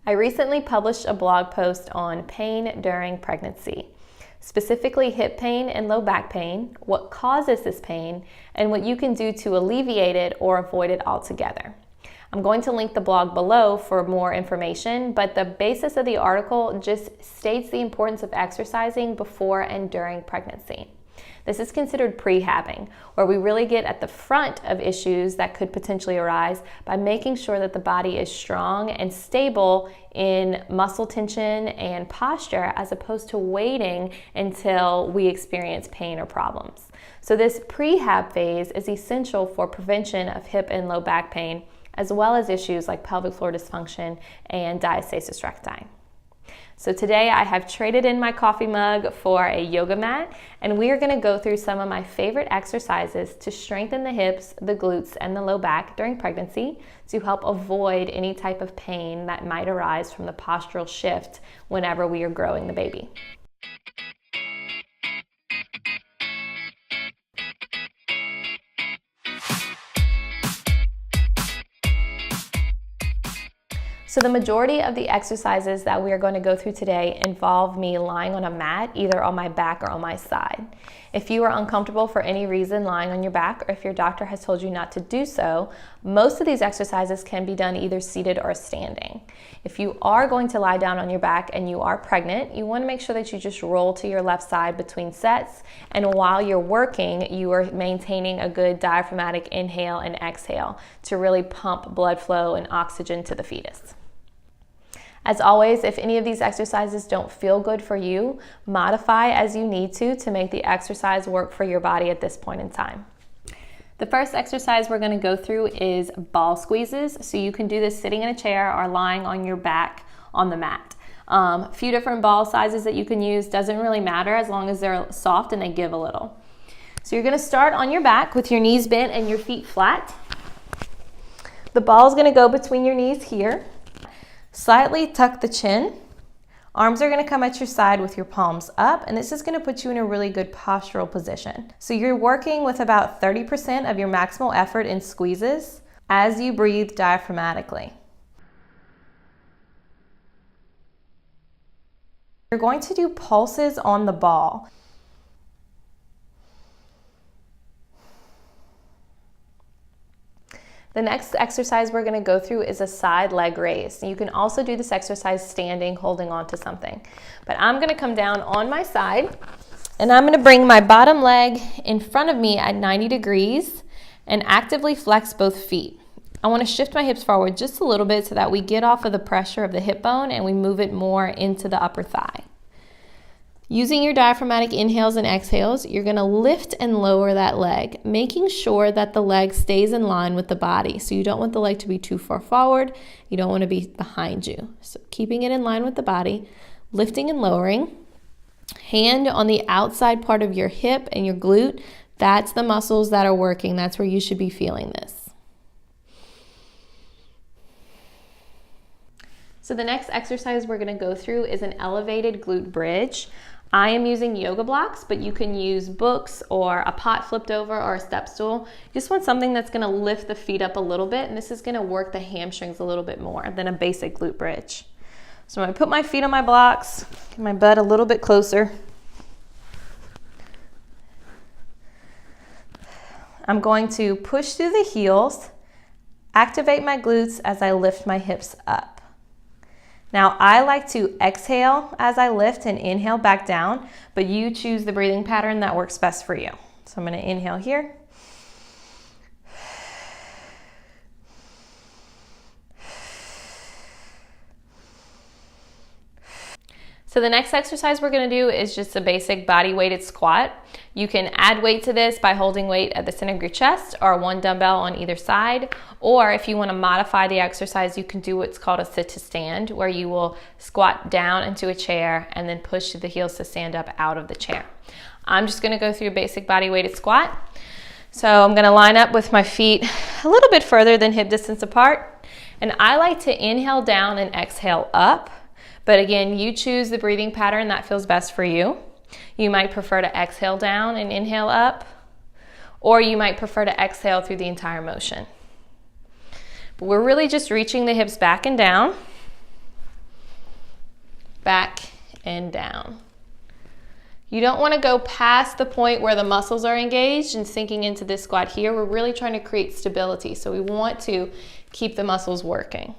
I recently published a blog post on pain during pregnancy, specifically hip pain and low back pain, what causes this pain, and what you can do to alleviate it or avoid it altogether. I'm going to link the blog below for more information, but the basis of the article just states the importance of exercising before and during pregnancy. This is considered pre-habbing, where we really get at the front of issues that could potentially arise by making sure that the body is strong and stable in muscle tension and posture, as opposed to waiting until we experience pain or problems. So this pre-hab phase is essential for prevention of hip and low back pain, as well as issues like pelvic floor dysfunction and diastasis recti. So today I have traded in my coffee mug for a yoga mat, and we are going to go through some of my favorite exercises to strengthen the hips, the glutes, and the low back during pregnancy to help avoid any type of pain that might arise from the postural shift whenever we are growing the baby. So the majority of the exercises that we are going to go through today involve me lying on a mat, either on my back or on my side. If you are uncomfortable for any reason lying on your back, or if your doctor has told you not to do so, most of these exercises can be done either seated or standing. If you are going to lie down on your back and you are pregnant, you want to make sure that you just roll to your left side between sets, and while you're working, you are maintaining a good diaphragmatic inhale and exhale to really pump blood flow and oxygen to the fetus. As always, if any of these exercises don't feel good for you, modify as you need to make the exercise work for your body at this point in time. The first exercise we're going to go through is ball squeezes. So you can do this sitting in a chair or lying on your back on the mat. A few different ball sizes that you can use, doesn't really matter as long as they're soft and they give a little. So you're going to start on your back with your knees bent and your feet flat. The ball is going to go between your knees here. Slightly tuck the chin. Arms are going to come at your side with your palms up, and this is going to put you in a really good postural position. So you're working with about 30% of your maximal effort in squeezes as you breathe diaphragmatically. You're going to do pulses on the ball. The next exercise we're going to go through is a side leg raise. You can also do this exercise standing, holding on to something. But I'm going to come down on my side, and I'm going to bring my bottom leg in front of me at 90 degrees and actively flex both feet. I want to shift my hips forward just a little bit so that we get off of the pressure of the hip bone and we move it more into the upper thigh. Using your diaphragmatic inhales and exhales, you're going to lift and lower that leg, making sure that the leg stays in line with the body. So you don't want the leg to be too far forward. You don't want to be behind you. So keeping it in line with the body, lifting and lowering. Hand on the outside part of your hip and your glute. That's the muscles that are working. That's where you should be feeling this. So the next exercise we're going to go through is an elevated glute bridge. I am using yoga blocks, but you can use books or a pot flipped over or a step stool. You just want something that's going to lift the feet up a little bit, and this is going to work the hamstrings a little bit more than a basic glute bridge. So I'm going to put my feet on my blocks, get my butt a little bit closer. I'm going to push through the heels, activate my glutes as I lift my hips up. Now, I like to exhale as I lift and inhale back down, but you choose the breathing pattern that works best for you. So I'm going to inhale here. So the next exercise we're going to do is just a basic body weighted squat. You can add weight to this by holding weight at the center of your chest or one dumbbell on either side. Or if you want to modify the exercise, you can do what's called a sit to stand, where you will squat down into a chair and then push the heels to stand up out of the chair. I'm just going to go through a basic body weighted squat. So I'm going to line up with my feet a little bit further than hip distance apart. And I like to inhale down and exhale up. But again, you choose the breathing pattern that feels best for you. You might prefer to exhale down and inhale up, or you might prefer to exhale through the entire motion. But we're really just reaching the hips back and down. back, and down. You don't want to go past the point where the muscles are engaged and sinking into this squat here. We're really trying to create stability, so we want to keep the muscles working.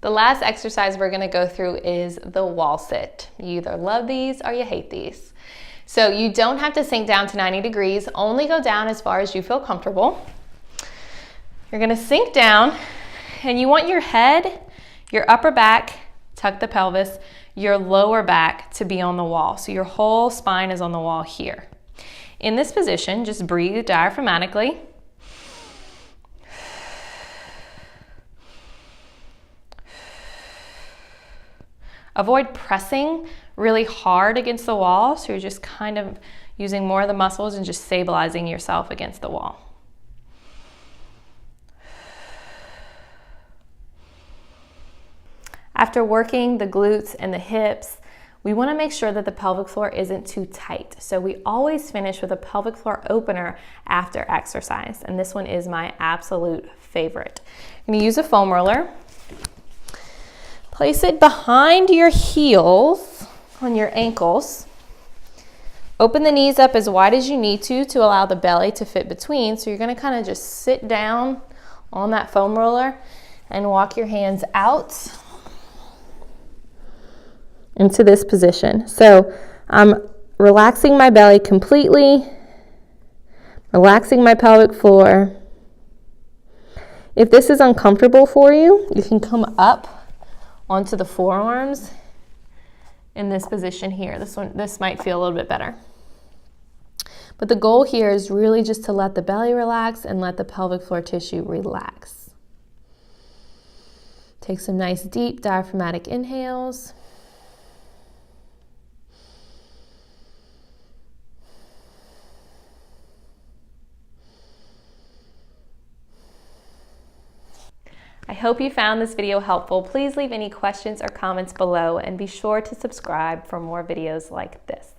The last exercise we're going to go through is the wall sit. You either love these or you hate these. So you don't have to sink down to 90 degrees, only go down as far as you feel comfortable. You're going to sink down and you want your head, your upper back, tuck the pelvis, your lower back to be on the wall. So your whole spine is on the wall here. In this position, just breathe diaphragmatically. Avoid pressing really hard against the wall, so you're just kind of using more of the muscles and just stabilizing yourself against the wall. After working the glutes and the hips, we want to make sure that the pelvic floor isn't too tight. So we always finish with a pelvic floor opener after exercise, and this one is my absolute favorite. I'm going to use a foam roller. Place it behind your heels on your ankles. Open the knees up as wide as you need to allow the belly to fit between. So you're going to kind of just sit down on that foam roller and walk your hands out into this position. So I'm relaxing my belly completely, relaxing my pelvic floor. If this is uncomfortable for you, you can come up onto the forearms in this position here. This might feel a little bit better. But the goal here is really just to let the belly relax and let the pelvic floor tissue relax. Take some nice deep diaphragmatic inhales. I hope you found this video helpful. Please leave any questions or comments below and be sure to subscribe for more videos like this.